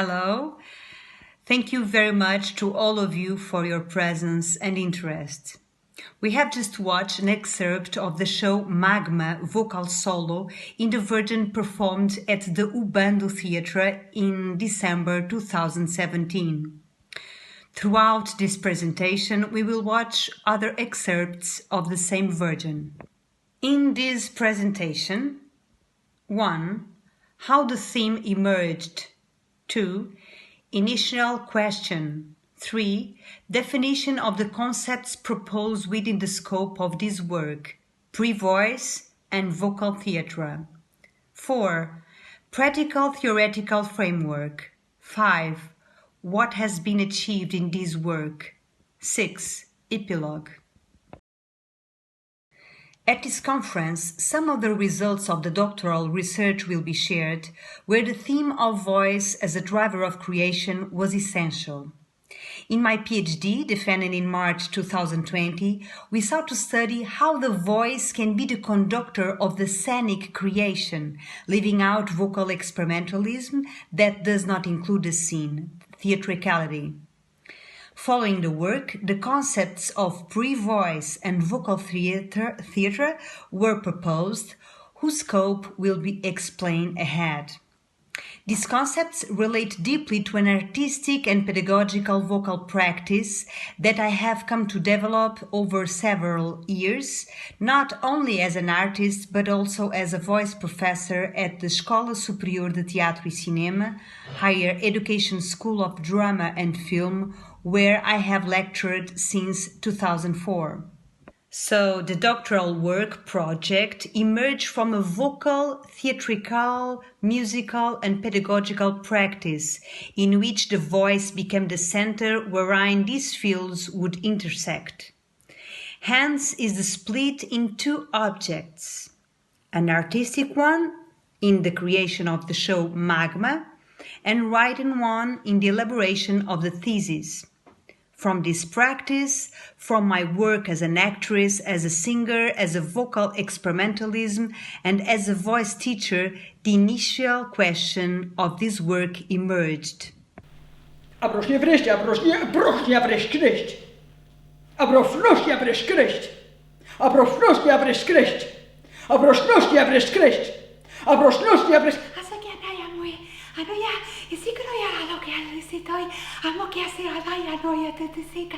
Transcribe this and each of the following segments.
Hello. Thank you very much to all of you for your presence and interest. We have just watched an excerpt of the show MAGMA vocal solo in the version performed at the Ubando Theatre in December 2017. Throughout this presentation, we will watch other excerpts of the same version. In this presentation, 1. How the theme emerged. 2. Initial question. 3. Definition of the concepts proposed within the scope of this work, pre-voice and vocal theatre. 4. Practical theoretical framework. 5. What has been achieved in this work. 6. Epilogue. At this conference, some of the results of the doctoral research will be shared, where the theme of voice as a driver of creation was essential. In my PhD, defended in March 2020, we sought to study how the voice can be the conductor of the scenic creation, leaving out vocal experimentalism that does not include the scene, theatricality. Following the work, the concepts of pre-voice and vocal theatre were proposed, whose scope will be explained ahead. These concepts relate deeply to an artistic and pedagogical vocal practice that I have come to develop over several years, not only as an artist but also as a voice professor at the Escola Superior de Teatro e Cinema, Higher Education School of Drama and Film, where I have lectured since 2004. So the doctoral work project emerged from a vocal, theatrical, musical and pedagogical practice in which the voice became the center wherein these fields would intersect. Hence is the split in two objects, an artistic one in the creation of the show MAGMA and written one in the elaboration of the thesis. From this practice, from my work as an actress, as a singer, as a vocal experimentalism, and as a voice teacher, the initial question of this work emerged. Anoia, isikanoia lokia sitoi, amokia siradai anoia tetisika,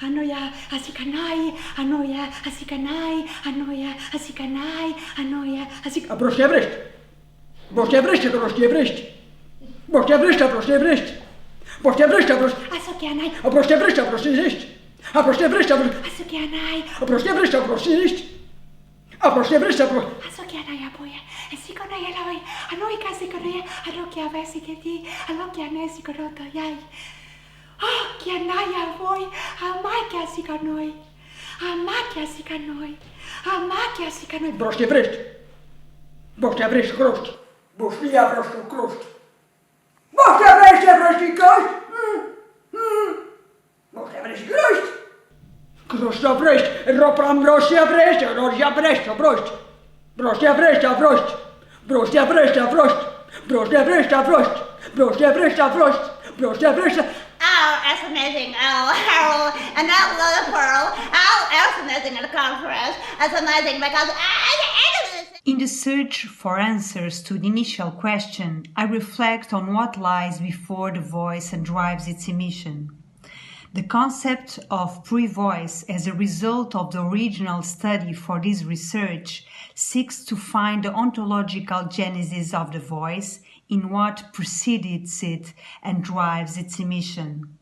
anoia asikanai, anoia asikanai, anoia asikanai, anoia asik. Proszę wreszcie. Proszę wreszcie, proszę wreszcie. Proszę wreszcie, proszę wreszcie. Proszę wreszcie, proszę. Asokianai. Proszę wreszcie, proszę wreszcie. A proszę wreszcie, proszę. Asokianai. Proszę wreszcie, proszę wreszcie. A proszę wreszcie, proszę. Asokianai apoja. Esikonai eloi. Anoika sikonai. Alokia vesiketi. Alokia nesikonoto jai. Kianai avoi. Amakia sikonoi. Amakia sikonoi. Amakia sikonoi. Proszę wreszcie. Proszę wreszcie, proszę. Proszę ja proszę, proszę. Proszę wreszcie, proszę kość. Proszę wreszcie, proszę. Proszę wreszcie, ropram proszę wreszcie, proszę wreszcie, proszę. Proszę wreszcie, proszę. Proszę wreszcie, proszę. Proszę wreszcie, proszę. Proszę wreszcie, proszę. Proszę wreszcie. Oh, that's amazing. Oh, and that little pearl. Oh, that's amazing at the conference. That's amazing because In the search for answers to the initial question, I reflect on what lies before the voice and drives its emission. The concept of pre-voice as a result of the original study for this research seeks to find the ontological genesis of the voice in what precedes it and drives its emission.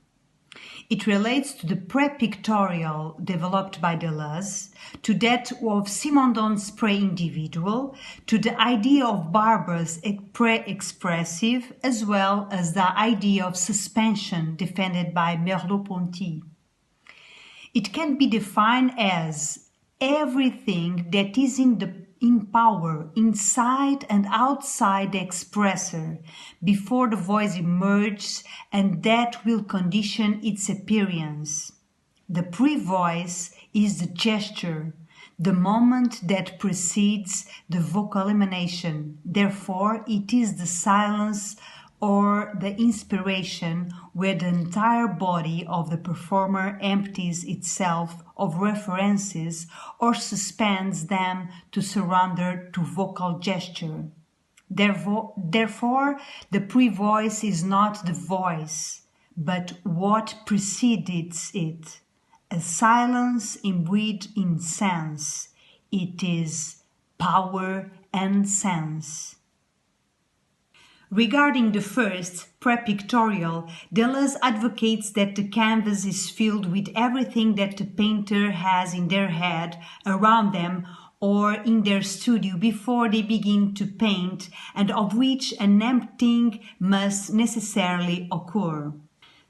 It relates to the pre-pictorial developed by Deleuze, to that of Simondon's pre-individual, to the idea of Barber's pre-expressive, as well as the idea of suspension defended by Merleau-Ponty. It can be defined as everything that is in power, inside and outside the expressor, before the voice emerges, and that will condition its appearance. The pre-voice is the gesture, the moment that precedes the vocal emanation. Therefore, it is the silence or the inspiration where the entire body of the performer empties itself of references or suspends them to surrender to vocal gesture. Therefore, the pre-voice is not the voice, but what precedes it, a silence imbued in sense. It is power and sense. Regarding the first, pre-pictorial, Deleuze advocates that the canvas is filled with everything that the painter has in their head, around them, or in their studio before they begin to paint, and of which an emptying must necessarily occur.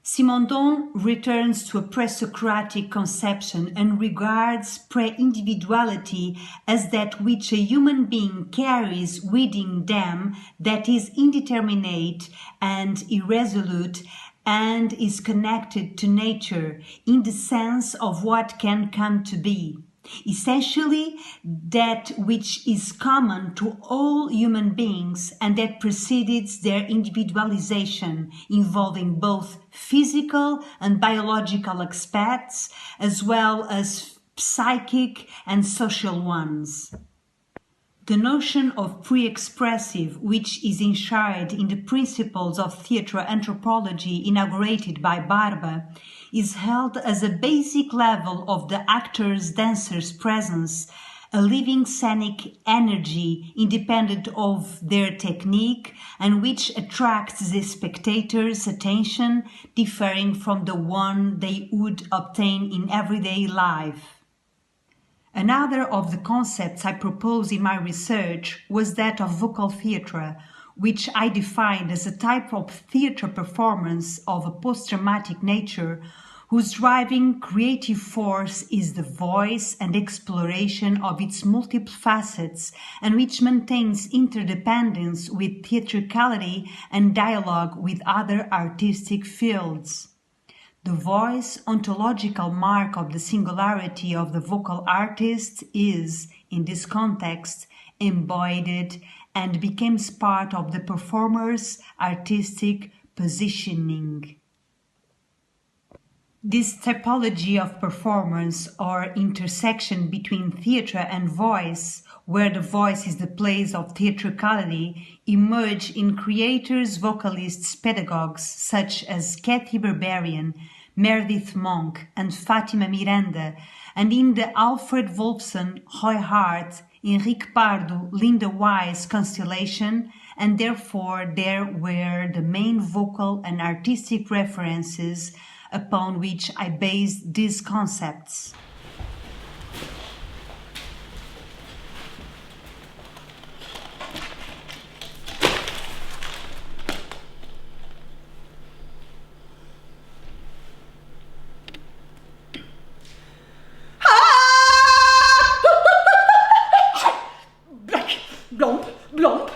Simondon returns to a pre-Socratic conception and regards pre-individuality as that which a human being carries within them, that is indeterminate and irresolute, and is connected to nature in the sense of what can come to be. Essentially, that which is common to all human beings and that precedes their individualization, involving both physical and biological aspects, as well as psychic and social ones. The notion of pre-expressive, which is enshrined in the principles of theatre anthropology inaugurated by Barber, is held as a basic level of the actor's-dancer's presence, a living scenic energy independent of their technique and which attracts the spectator's attention, differing from the one they would obtain in everyday life. Another of the concepts I proposed in my research was that of vocal theatre, which I defined as a type of theatre performance of a post-dramatic nature whose driving creative force is the voice and exploration of its multiple facets and which maintains interdependence with theatricality and dialogue with other artistic fields. The voice, ontological mark of the singularity of the vocal artist, is, in this context, embodied and becomes part of the performer's artistic positioning. This typology of performance or intersection between theatre and voice where the voice is the place of theatricality, emerge in creators, vocalists, pedagogues such as Kathy Berberian, Meredith Monk and Fatima Miranda, and in the Alfred Wolfson, Roy Hart, Enrique Pardo, Linda Wise constellation, and therefore there were the main vocal and artistic references upon which I based these concepts. Blomp, blomp.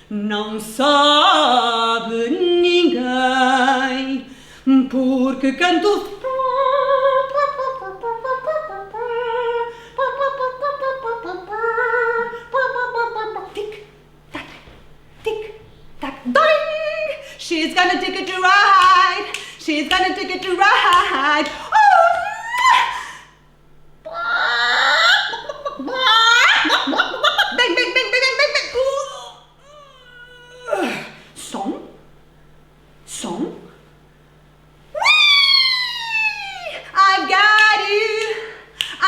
Não sabe ninguém, porque canto. Tic-tac, tic-tac, ding! She's gonna take it to ride. She's gonna take it to ride. Bang, bang, bang, bang, bang, bang, bang. Song. Whee! I've got you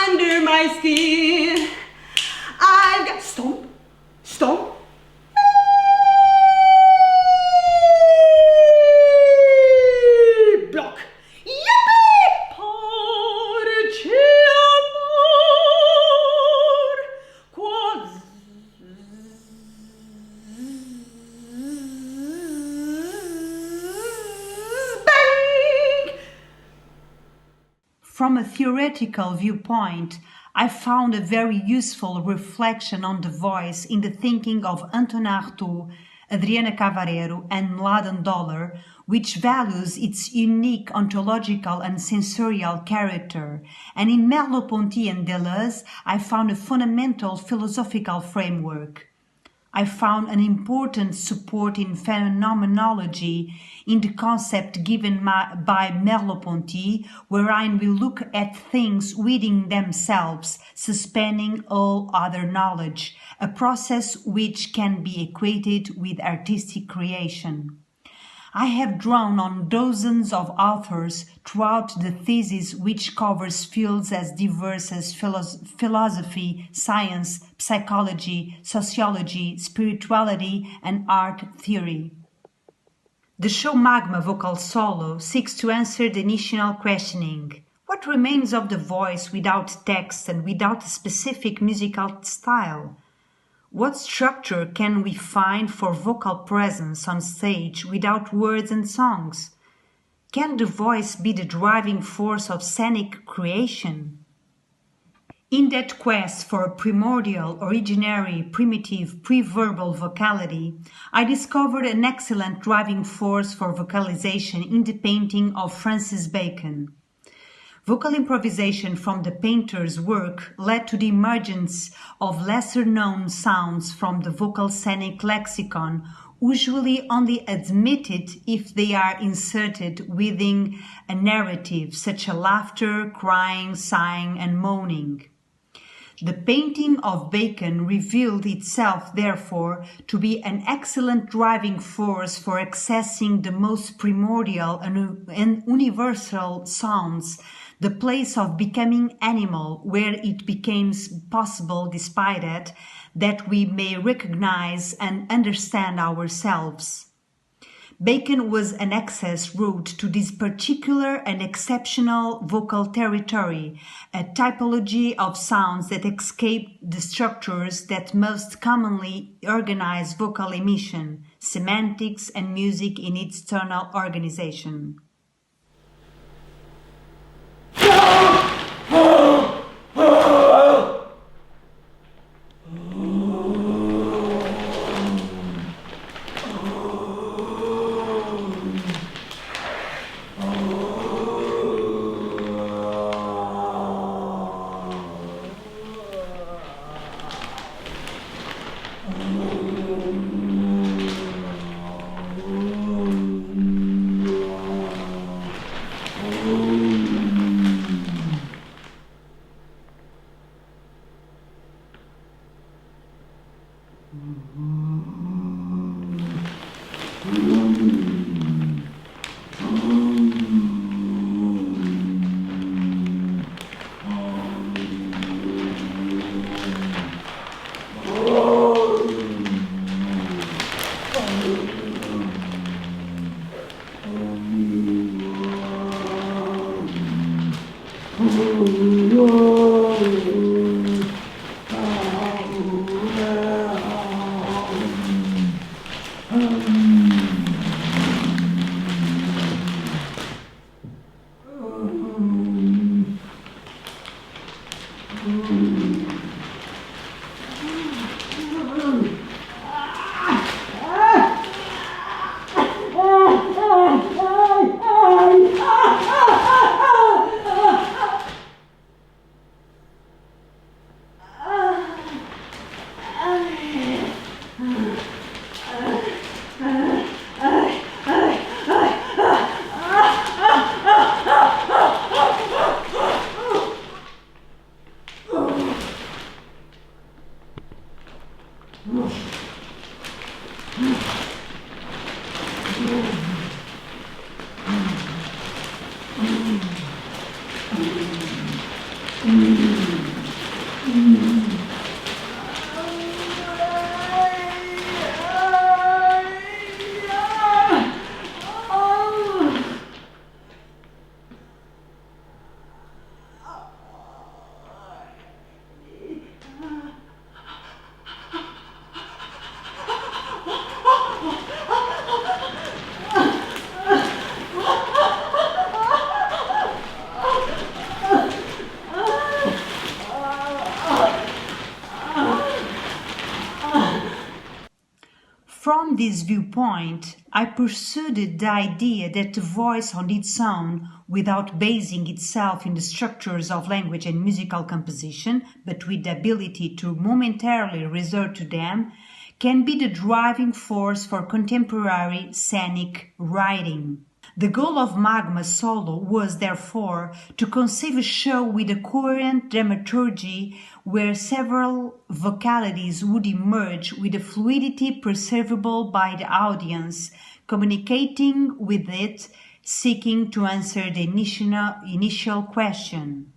under my skin. I've got stomp. Block. Yippee! Porci amor. Quas. From a theoretical viewpoint, I found a very useful reflection on the voice in the thinking of Anton Artaud, Adriana Cavarero and Mladen Doller, which values its unique ontological and sensorial character, and in Merleau-Ponty and Deleuze I found a fundamental philosophical framework. I found an important support in phenomenology in the concept given by Merleau-Ponty, wherein we look at things within themselves, suspending all other knowledge, a process which can be equated with artistic creation. I have drawn on dozens of authors throughout the thesis, which covers fields as diverse as philosophy, science, psychology, sociology, spirituality, and art theory. The show MAGMA Vocal Solo seeks to answer the initial questioning: what remains of the voice without text and without a specific musical style? What structure can we find for vocal presence on stage without words and songs? Can the voice be the driving force of scenic creation? In that quest for a primordial, originary, primitive, pre-verbal vocality, I discovered an excellent driving force for vocalization in the painting of Francis Bacon. Vocal improvisation from the painter's work led to the emergence of lesser-known sounds from the vocal scenic lexicon, usually only admitted if they are inserted within a narrative, such as laughter, crying, sighing, and moaning. The painting of Bacon revealed itself, therefore, to be an excellent driving force for accessing the most primordial and universal sounds, the place of becoming animal, where it becomes possible, despite it, that we may recognize and understand ourselves. Bacon was an access route to this particular and exceptional vocal territory, a typology of sounds that escape the structures that most commonly organize vocal emission, semantics, and music in its tonal organization. From this viewpoint, I pursued the idea that the voice on its own, without basing itself in the structures of language and musical composition, but with the ability to momentarily resort to them, can be the driving force for contemporary scenic writing. The goal of MAGMA Solo was, therefore, to conceive a show with a coherent dramaturgy where several vocalities would emerge with a fluidity perceivable by the audience, communicating with it, seeking to answer the initial question.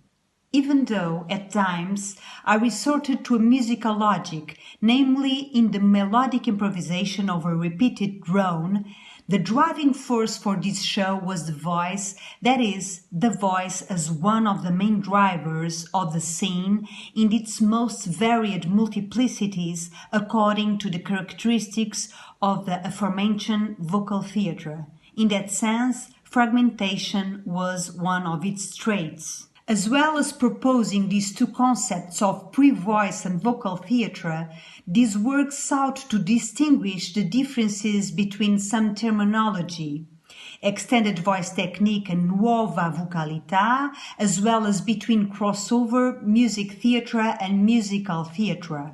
Even though, at times, I resorted to a musical logic, namely in the melodic improvisation of a repeated drone, the driving force for this show was the voice, that is, the voice as one of the main drivers of the scene in its most varied multiplicities according to the characteristics of the aforementioned vocal theatre. In that sense, fragmentation was one of its traits. As well as proposing these two concepts of pre-voice and vocal theatre, this work sought to distinguish the differences between some terminology, extended voice technique and nuova vocalità, as well as between crossover music theatre and musical theatre.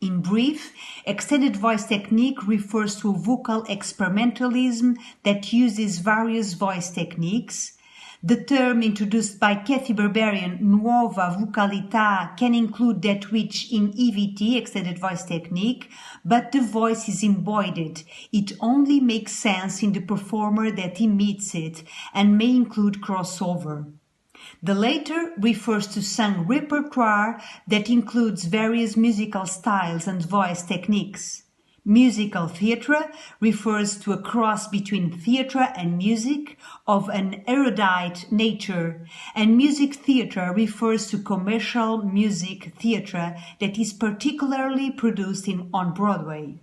In brief, extended voice technique refers to a vocal experimentalism that uses various voice techniques. The term introduced by Kathy Berberian, nuova vocalità, can include that which in EVT, extended voice technique, but the voice is embodied. It only makes sense in the performer that emits it and may include crossover. The latter refers to sung repertoire that includes various musical styles and voice techniques. Musical theatre refers to a cross between theatre and music of an erudite nature, and music theatre refers to commercial music theatre that is particularly produced on Broadway.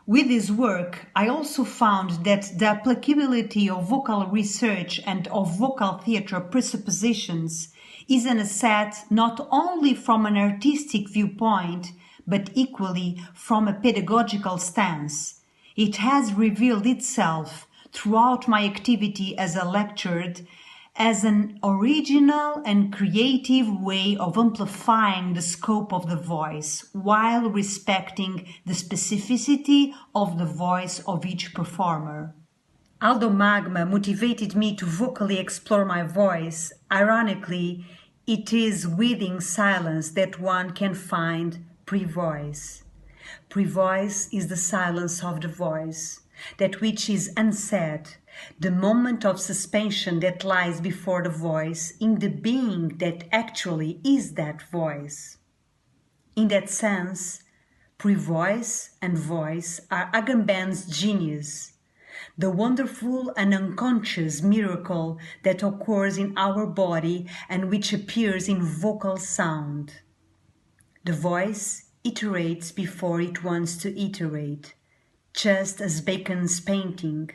With this work, I also found that the applicability of vocal research and of vocal theatre presuppositions is an asset not only from an artistic viewpoint, but equally from a pedagogical stance. It has revealed itself throughout my activity as a lecturer as an original and creative way of amplifying the scope of the voice while respecting the specificity of the voice of each performer. Although MAGMA motivated me to vocally explore my voice, ironically, it is within silence that one can find pre-voice. Prevoice is the silence of the voice, that which is unsaid, the moment of suspension that lies before the voice in the being that actually is that voice. In that sense, prevoice and voice are Agamben's genius, the wonderful and unconscious miracle that occurs in our body and which appears in vocal sound. The voice iterates before it wants to iterate, just as Bacon's painting.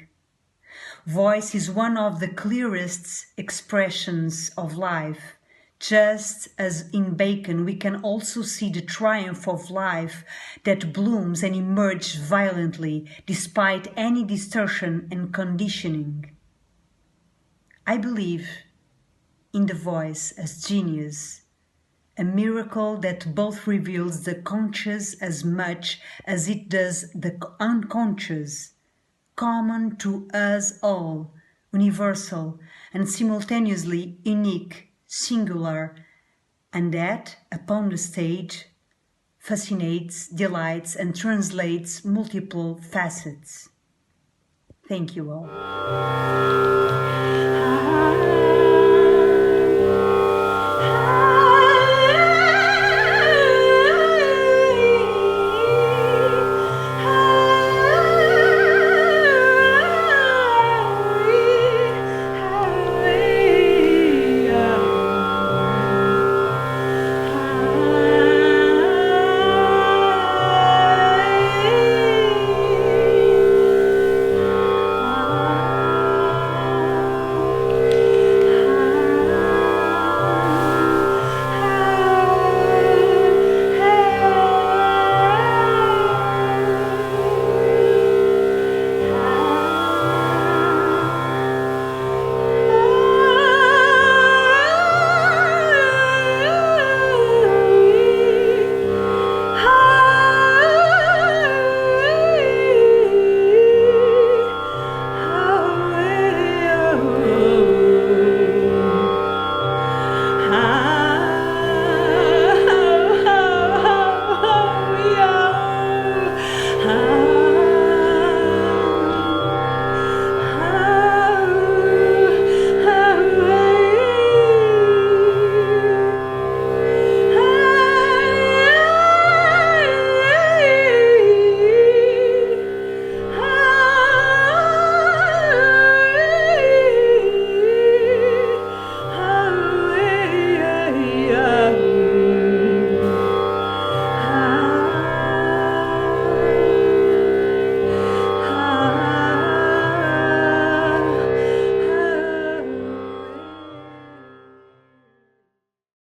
Voice is one of the clearest expressions of life, just as in Bacon we can also see the triumph of life that blooms and emerges violently despite any distortion and conditioning. I believe in the voice as genius, a miracle that both reveals the conscious as much as it does the unconscious, common to us all, universal and simultaneously unique, singular, and that, upon the stage, fascinates, delights, and translates multiple facets. Thank you all.